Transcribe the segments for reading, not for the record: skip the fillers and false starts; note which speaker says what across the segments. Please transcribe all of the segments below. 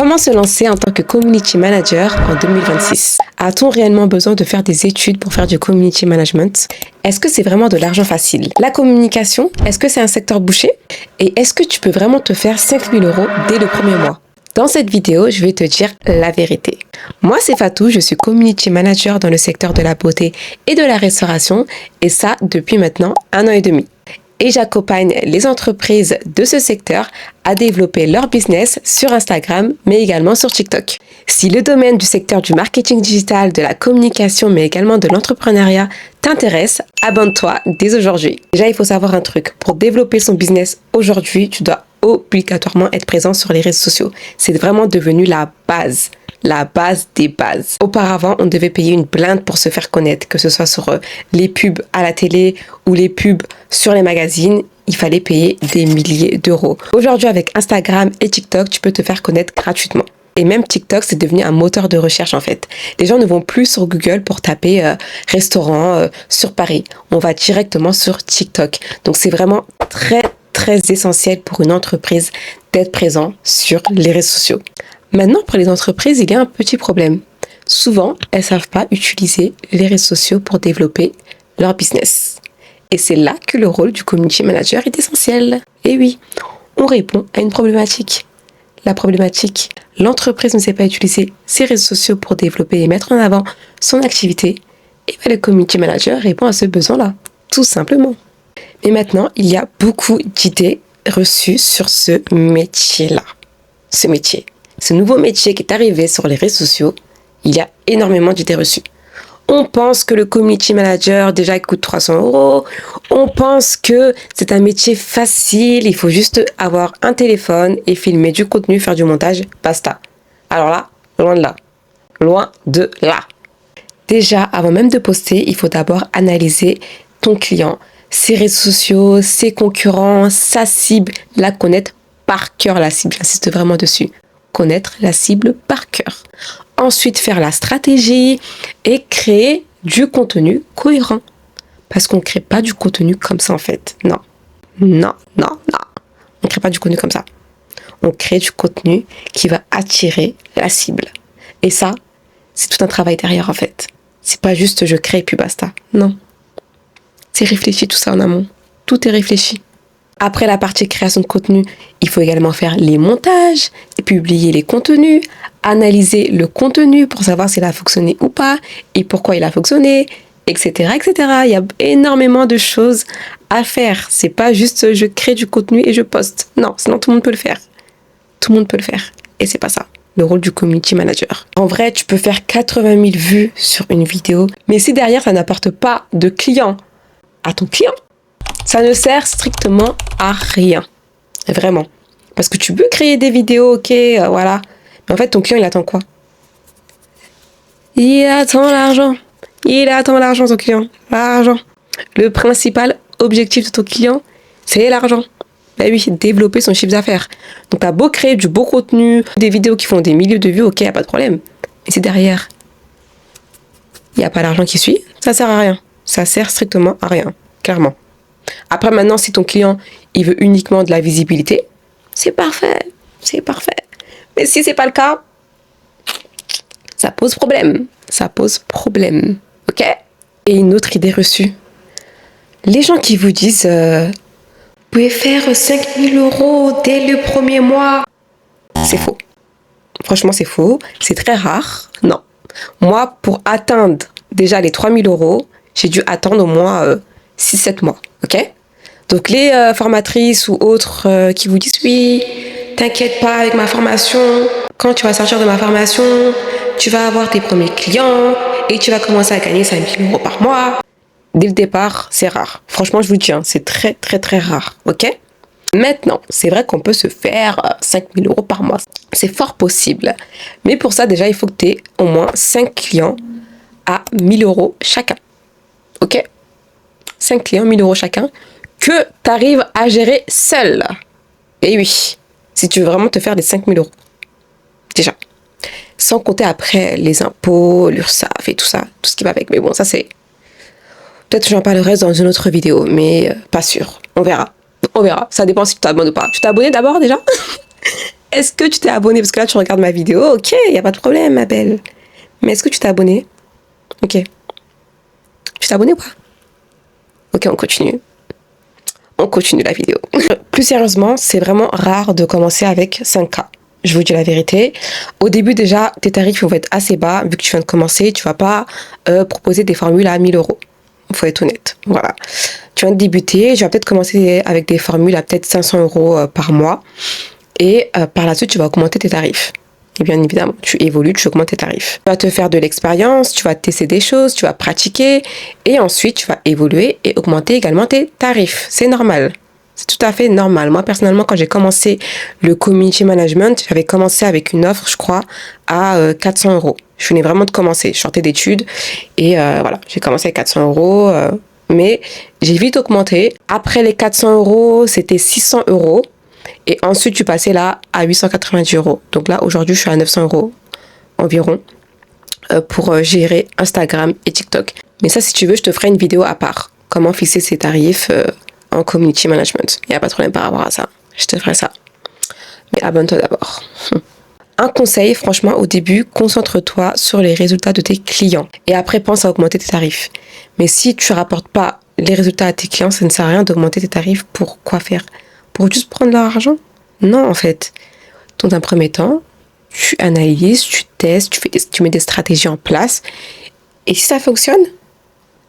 Speaker 1: Comment se lancer en tant que community manager en 2026? A-t-on réellement besoin de faire des études pour faire du community management? Est-ce que c'est vraiment de l'argent facile? La communication, est-ce que c'est un secteur bouché? Et est-ce que tu peux vraiment te faire 5 000 € dès le premier mois? Dans cette vidéo, je vais te dire la vérité. Moi, c'est Fatou, je suis community manager dans le secteur de la beauté et de la restauration, et ça depuis maintenant 1 an et demi. Et j'accompagne les entreprises de ce secteur à développer leur business sur Instagram, mais également sur TikTok. Si le domaine du secteur du marketing digital, de la communication, mais également de l'entrepreneuriat t'intéresse, abonne-toi dès aujourd'hui. Déjà, il faut savoir un truc. Pour développer son business aujourd'hui, tu dois obligatoirement être présent sur les réseaux sociaux. C'est vraiment devenu la base des bases. Auparavant, on devait payer une blinde pour se faire connaître, que ce soit sur les pubs à la télé ou les pubs sur les magazines. Il fallait payer des milliers d'euros. Aujourd'hui, avec Instagram et TikTok, tu peux te faire connaître gratuitement. Et même TikTok, c'est devenu un moteur de recherche en fait. Les gens ne vont plus sur Google pour taper restaurant sur Paris. On va directement sur TikTok. Donc c'est vraiment très essentiel pour une entreprise d'être présent sur les réseaux sociaux. Maintenant, pour les entreprises, il y a un petit problème. Souvent, elles ne savent pas utiliser les réseaux sociaux pour développer leur business. Et c'est là que le rôle du community manager est essentiel. Et oui, on répond à une problématique. La problématique, l'entreprise ne sait pas utiliser ses réseaux sociaux pour développer et mettre en avant son activité. Et bien, le community manager répond à ce besoin-là, tout simplement. Mais maintenant, il y a beaucoup d'idées reçues sur ce métier-là. Ce nouveau métier qui est arrivé sur les réseaux sociaux, il y a énormément d'idées reçues. On pense que le community manager, déjà, il coûte 300 €. On pense que c'est un métier facile, il faut juste avoir un téléphone et filmer du contenu, faire du montage, basta. Alors là, loin de là. Loin de là. Déjà, avant même de poster, il faut d'abord analyser ton client, ses réseaux sociaux, ses concurrents, sa cible, la connaître par cœur, la cible, j'insiste vraiment dessus. Connaître la cible par cœur. Ensuite, faire la stratégie et créer du contenu cohérent. Parce qu'on ne crée pas du contenu comme ça en fait. Non. On ne crée pas du contenu comme ça. On crée du contenu qui va attirer la cible. Et ça, c'est tout un travail derrière en fait. C'est pas juste je crée et puis basta. Non. C'est réfléchi tout ça en amont. Tout est réfléchi. Après la partie création de contenu, il faut également faire les montages, et publier les contenus, analyser le contenu pour savoir s'il a fonctionné ou pas, et pourquoi il a fonctionné, etc., etc. Il y a énormément de choses à faire. C'est pas juste je crée du contenu et je poste. Non, sinon tout le monde peut le faire. Tout le monde peut le faire. Et c'est pas ça, le rôle du community manager. En vrai, tu peux faire 80 000 vues sur une vidéo, mais si derrière ça n'apporte pas de clients à ton client, ça ne sert strictement à rien. Vraiment. Parce que tu peux créer des vidéos, ok, voilà. Mais en fait, ton client, il attend quoi? Il attend l'argent. Il attend l'argent, ton client. L'argent. Le principal objectif de ton client, c'est l'argent. Ben oui, développer son chiffre d'affaires. Donc, t'as beau créer du beau contenu, des vidéos qui font des milliers de vues, ok, y a pas de problème. Mais c'est derrière, il n'y a pas l'argent qui suit, ça sert à rien. Ça sert strictement à rien, clairement. Après, maintenant, si ton client, il veut uniquement de la visibilité, c'est parfait. Mais si c'est pas le cas, ça pose problème. Ok? Et une autre idée reçue. Les gens qui vous disent, vous pouvez faire 5 000 € dès le premier mois. C'est faux. Franchement, c'est faux. C'est très rare. Non. Moi, pour atteindre déjà les 3 000 €, j'ai dû attendre au moins 6-7 mois. Ok? Donc les formatrices ou autres qui vous disent oui, t'inquiète pas avec ma formation, quand tu vas sortir de ma formation, tu vas avoir tes premiers clients et tu vas commencer à gagner 5 000 € par mois. Dès le départ, c'est rare. Franchement, je vous dis, c'est très rare. Ok? Maintenant, c'est vrai qu'on peut se faire 5 000 € par mois. C'est fort possible. Mais pour ça, déjà, il faut que tu aies au moins 5 clients à 1 000 € chacun. Ok? 5 clients, 1 000 € chacun, que tu arrives à gérer seul. Et oui, si tu veux vraiment te faire des 5 000 €. Déjà. Sans compter après les impôts, l'URSSAF et tout ça, tout ce qui va avec. Mais bon, ça c'est... Peut-être que j'en parlerai dans une autre vidéo, mais pas sûr. On verra. Ça dépend si tu t'abonnes ou pas. Tu t'es abonné d'abord déjà? Est-ce que tu t'es abonné? Parce que là, tu regardes ma vidéo. Ok, il n'y a pas de problème, ma belle. Mais est-ce que tu t'es abonné? Ok. Tu t'es abonné ou pas? Ok, on continue. On continue la vidéo. Plus sérieusement, c'est vraiment rare de commencer avec 5K. Je vous dis la vérité. Au début, déjà, tes tarifs vont être assez bas. Vu que tu viens de commencer, tu vas pas proposer des formules à 1000 euros. Il faut être honnête. Voilà. Tu viens de débuter. Je vais peut-être commencer avec des formules à peut-être 500 euros par mois. Et par la suite, tu vas augmenter tes tarifs. Et bien évidemment, tu évolues, tu augmentes tes tarifs. Tu vas te faire de l'expérience, tu vas tester des choses, tu vas pratiquer. Et ensuite, tu vas évoluer et augmenter également tes tarifs. C'est normal. C'est tout à fait normal. Moi, personnellement, quand j'ai commencé le community management, j'avais commencé avec une offre, je crois, à 400 euros. Je venais vraiment de commencer. Je sortais d'études. Et voilà, j'ai commencé à 400 euros. Mais j'ai vite augmenté. Après les 400 euros, c'était 600 euros. Et ensuite, tu passais là à 890 euros. Donc là, aujourd'hui, je suis à 900 euros environ pour gérer Instagram et TikTok. Mais ça, si tu veux, je te ferai une vidéo à part. Comment fixer ses tarifs en community management. Il n'y a pas de problème par rapport à ça. Je te ferai ça. Mais abonne-toi d'abord. Un conseil, franchement, au début, concentre-toi sur les résultats de tes clients. Et après, pense à augmenter tes tarifs. Mais si tu ne rapportes pas les résultats à tes clients, ça ne sert à rien d'augmenter tes tarifs. Pour quoi faire? Pour juste prendre leur argent? Non, en fait. Dans un premier temps, tu analyses, tu testes, tu mets des stratégies en place. Et si ça fonctionne,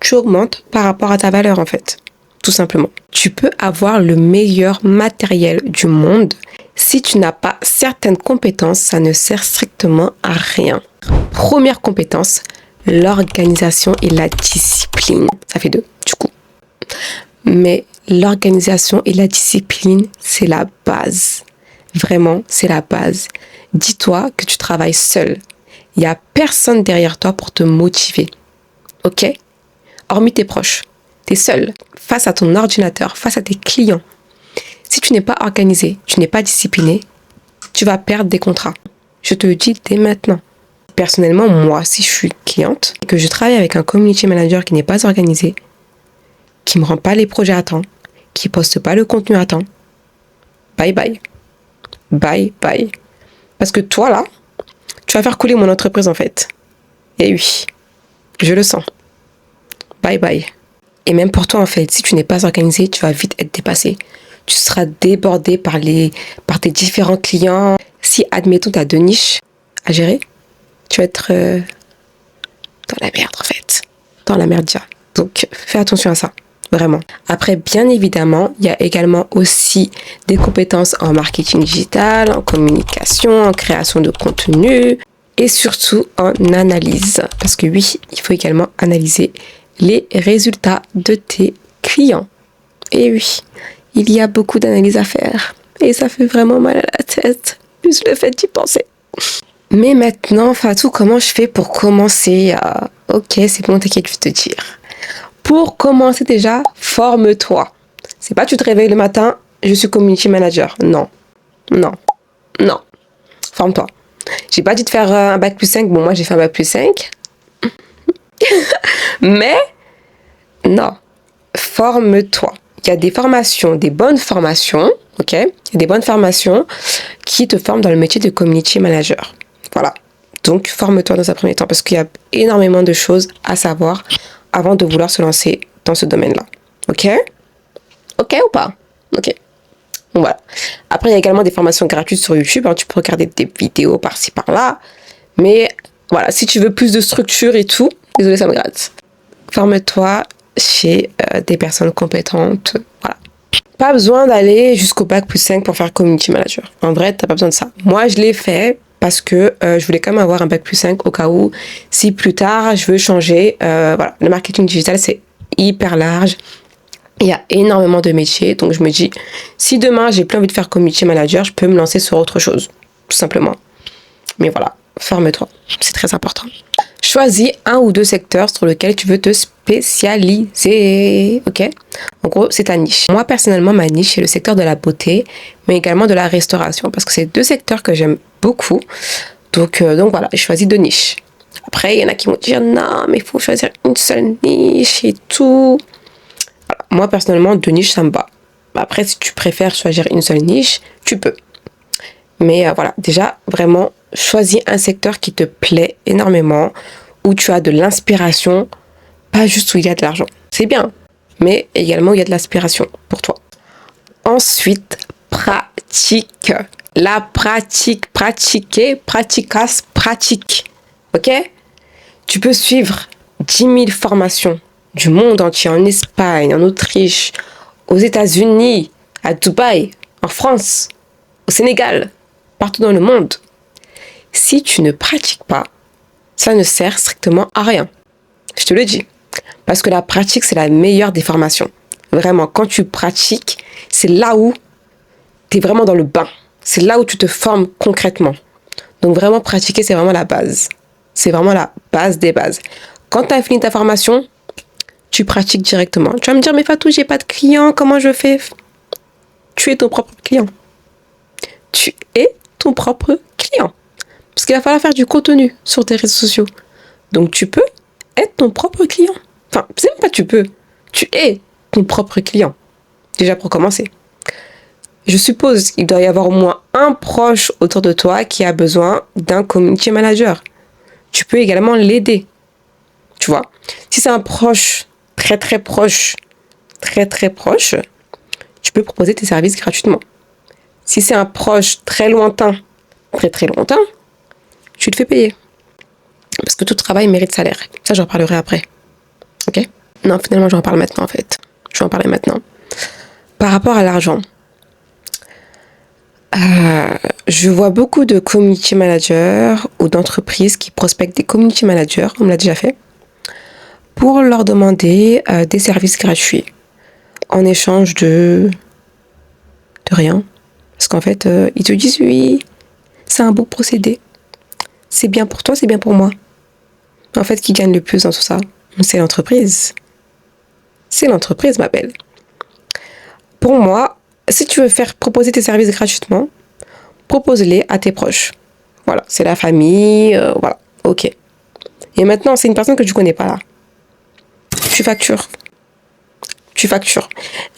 Speaker 1: tu augmentes par rapport à ta valeur, en fait. Tout simplement. Tu peux avoir le meilleur matériel du monde. Si tu n'as pas certaines compétences, ça ne sert strictement à rien. Première compétence, l'organisation et la discipline. Ça fait 2, du coup. Mais l'organisation et la discipline, c'est la base. Vraiment, c'est la base. Dis-toi que tu travailles seul. Il n'y a personne derrière toi pour te motiver. Ok? Hormis tes proches. Tu es seul, face à ton ordinateur, face à tes clients. Si tu n'es pas organisé, tu n'es pas discipliné, tu vas perdre des contrats. Je te le dis dès maintenant. Personnellement, moi, si je suis cliente et que je travaille avec un community manager qui n'est pas organisé, qui ne me rend pas les projets à temps, qui ne poste pas le contenu à temps, bye bye. Bye bye. Parce que toi, là, tu vas faire couler mon entreprise, en fait. Et oui, je le sens. Bye bye. Et même pour toi, en fait, si tu n'es pas organisé, tu vas vite être dépassé. Tu seras débordé par tes différents clients. Si, admettons, tu as 2 niches à gérer, tu vas être dans la merde, en fait. Dans la merde, déjà. Donc, fais attention à ça. Vraiment. Après, bien évidemment, il y a également aussi des compétences en marketing digital, en communication, en création de contenu et surtout en analyse. Parce que oui, il faut également analyser les résultats de tes clients. Et oui, il y a beaucoup d'analyses à faire. Et ça fait vraiment mal à la tête, juste le fait d'y penser. Mais maintenant, Fatou, comment je fais pour commencer à... Ok, c'est bon, t'inquiète, je vais te dire. Pour commencer déjà, forme-toi. C'est pas tu te réveilles le matin, je suis community manager. Non, non, non. Forme-toi. J'ai pas dit de faire un bac plus 5. Bon, moi, j'ai fait un bac plus 5. Mais, non. Forme-toi. Il y a des formations, des bonnes formations, ok? Il y a des bonnes formations qui te forment dans le métier de community manager. Voilà. Donc, forme-toi dans un premier temps parce qu'il y a énormément de choses à savoir avant de vouloir se lancer dans ce domaine-là. Ok? Ok ou pas? Ok. Bon, voilà. Après, il y a également des formations gratuites sur YouTube. Hein. Tu peux regarder des vidéos par-ci, par-là. Mais voilà, si tu veux plus de structure et tout, désolé, ça me gratte. Forme-toi chez des personnes compétentes. Voilà. Pas besoin d'aller jusqu'au bac plus 5 pour faire community manager. En vrai, t'as pas besoin de ça. Moi, je l'ai fait parce que je voulais quand même avoir un bac plus 5 au cas où, si plus tard, je veux changer. Voilà. Le marketing digital, c'est hyper large. Il y a énormément de métiers. Donc, je me dis, si demain, j'ai plus envie de faire community manager, je peux me lancer sur autre chose. Tout simplement. Mais voilà, forme-toi. C'est très important. Choisis un ou 2 secteurs sur lesquels tu veux te spécialiser. Ok? En gros, c'est ta niche. Moi, personnellement, ma niche, c'est le secteur de la beauté, mais également de la restauration. Parce que c'est 2 secteurs que j'aime beaucoup. Donc voilà, je choisis 2 niches. Après, il y en a qui vont dire, non, mais il faut choisir une seule niche et tout. Voilà. Moi, personnellement, 2 niches, ça me va. Après, si tu préfères choisir une seule niche, tu peux. Mais voilà, déjà, vraiment, choisis un secteur qui te plaît énormément, où tu as de l'inspiration, pas juste où il y a de l'argent. C'est bien, mais également où il y a de l'inspiration pour toi. Ensuite, pratique. La pratique, pratiquer, praticas, pratique. Ok? Tu peux suivre 10 000 formations du monde entier, en Espagne, en Autriche, aux États-Unis, à Dubaï, en France, au Sénégal, partout dans le monde. Si tu ne pratiques pas, ça ne sert strictement à rien. Je te le dis. Parce que la pratique, c'est la meilleure des formations. Vraiment, quand tu pratiques, c'est là où tu es vraiment dans le bain. C'est là où tu te formes concrètement. Donc vraiment, pratiquer, c'est vraiment la base. C'est vraiment la base des bases. Quand tu as fini ta formation, tu pratiques directement. Tu vas me dire, mais Fatou, j'ai pas de clients, comment je fais? Tu es ton propre client. Tu es ton propre client. Parce qu'il va falloir faire du contenu sur tes réseaux sociaux. Donc tu peux être ton propre client. Enfin, c'est même pas tu peux. Tu es ton propre client. Déjà pour commencer. Je suppose qu'il doit y avoir au moins un proche autour de toi qui a besoin d'un community manager. Tu peux également l'aider. Tu vois? Si c'est un proche, très très proche, tu peux proposer tes services gratuitement. Si c'est un proche très lointain, tu te fais payer. Parce que tout travail mérite salaire. Ça, j'en parlerai après. Ok? Non, finalement, j'en parle maintenant, en fait. Je vais en parler maintenant. Par rapport à l'argent, je vois beaucoup de community managers ou d'entreprises qui prospectent des community managers, on me l'a déjà fait, pour leur demander des services gratuits en échange de rien. Parce qu'en fait, ils te disent oui, c'est un beau procédé. C'est bien pour toi, c'est bien pour moi. En fait, qui gagne le plus dans tout ça? C'est l'entreprise. C'est l'entreprise, ma belle. Pour moi, si tu veux faire proposer tes services gratuitement, propose-les à tes proches. Voilà, c'est la famille, voilà, ok. Et maintenant, c'est une personne que tu connais pas là. Tu factures.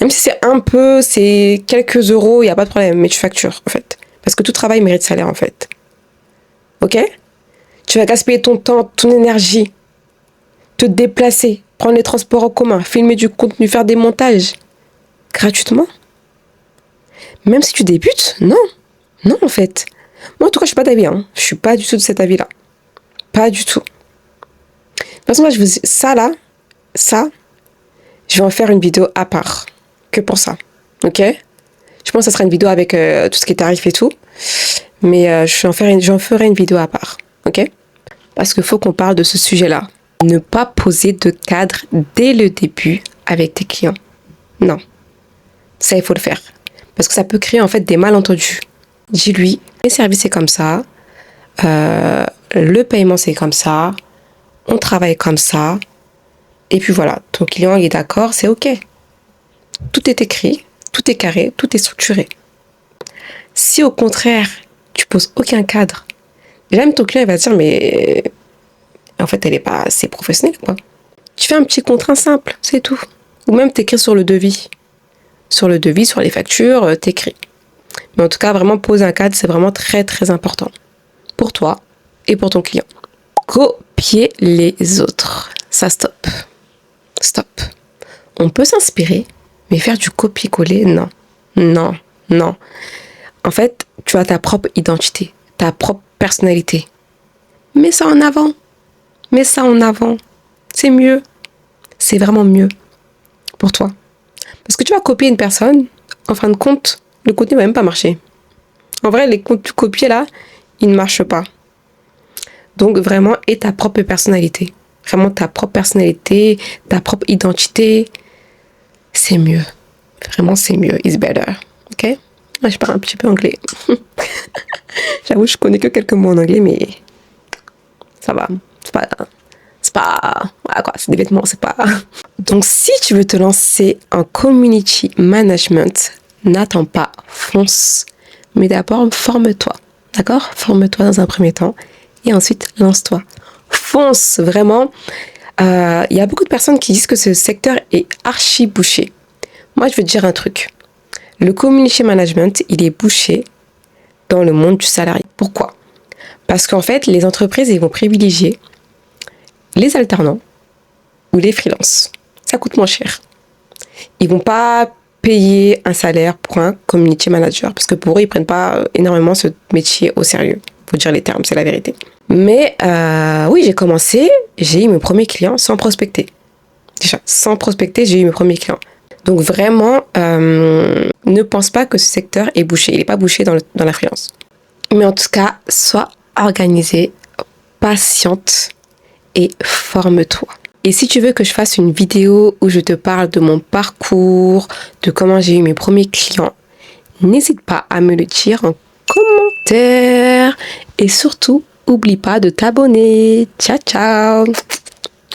Speaker 1: Même si c'est un peu, c'est quelques euros, il n'y a pas de problème, mais tu factures, en fait. Parce que tout travail mérite salaire, en fait. Ok? Tu vas gaspiller ton temps, ton énergie, te déplacer, prendre les transports en commun, filmer du contenu, faire des montages. Gratuitement? Même si tu débutes? Non. Non, en fait. Moi, en tout cas, je suis pas d'avis. Hein. Je suis pas du tout de cet avis-là. Pas du tout. De toute façon, là, ça, je vais en faire une vidéo à part. Que pour ça. Ok? Je pense que ça sera une vidéo avec tout ce qui est tarif et tout. Mais j'en ferai une vidéo à part. Ok? Parce qu'il faut qu'on parle de ce sujet-là. Ne pas poser de cadre dès le début avec tes clients. Non. Ça, il faut le faire. Parce que ça peut créer en fait des malentendus. Dis-lui, les services c'est comme ça, le paiement c'est comme ça, on travaille comme ça, et puis voilà, ton client il est d'accord, c'est ok. Tout est écrit, tout est carré, tout est structuré. Si au contraire, tu poses aucun cadre, déjà même ton client il va se dire mais en fait elle est pas assez professionnelle quoi. Tu fais un petit contrat simple, c'est tout. Ou même t'écris sur le devis. Sur le devis, sur les factures, t'écris. Mais en tout cas, vraiment poser un cadre, c'est vraiment très très important. Pour toi et pour ton client. Copier les autres. Ça, stop. Stop. On peut s'inspirer, mais faire du copier-coller, non. Non, non. En fait, tu as ta propre identité, ta propre personnalité. Mets ça en avant. Mets ça en avant. C'est mieux. C'est vraiment mieux pour toi. Parce que tu vas copier une personne, en fin de compte, le contenu ne va même pas marcher. En vrai, les contenus copiés là, ils ne marchent pas. Donc vraiment, aie ta propre personnalité. Vraiment ta propre personnalité, ta propre identité. C'est mieux. Vraiment, c'est mieux. It's better. Ok? Moi, je parle un petit peu anglais. J'avoue, je connais que quelques mots en anglais, mais ça va. Voilà quoi, c'est des vêtements, c'est pas... Donc, si tu veux te lancer en community management, n'attends pas, fonce. Mais d'abord, forme-toi. D'accord? Forme-toi dans un premier temps. Et ensuite, lance-toi. Fonce, vraiment. Il y a beaucoup de personnes qui disent que ce secteur est archi bouché. Moi, je veux te dire un truc. Le community management, il est bouché dans le monde du salarié. Pourquoi? Parce qu'en fait, les entreprises, ils vont privilégier les alternants ou les freelances. Ça coûte moins cher. Ils vont pas payer un salaire pour un community manager parce que pour eux, ils prennent pas énormément ce métier au sérieux. Faut dire les termes, c'est la vérité. Mais oui, j'ai commencé, j'ai eu mes premiers clients sans prospecter. Déjà, sans prospecter, j'ai eu mes premiers clients. Donc vraiment, ne pense pas que ce secteur est bouché. Il n'est pas bouché dans la freelance. Mais en tout cas, sois organisée, patiente et forme-toi. Et si tu veux que je fasse une vidéo où je te parle de mon parcours, de comment j'ai eu mes premiers clients, n'hésite pas à me le dire en commentaire. Et surtout, n'oublie pas de t'abonner. Ciao, ciao!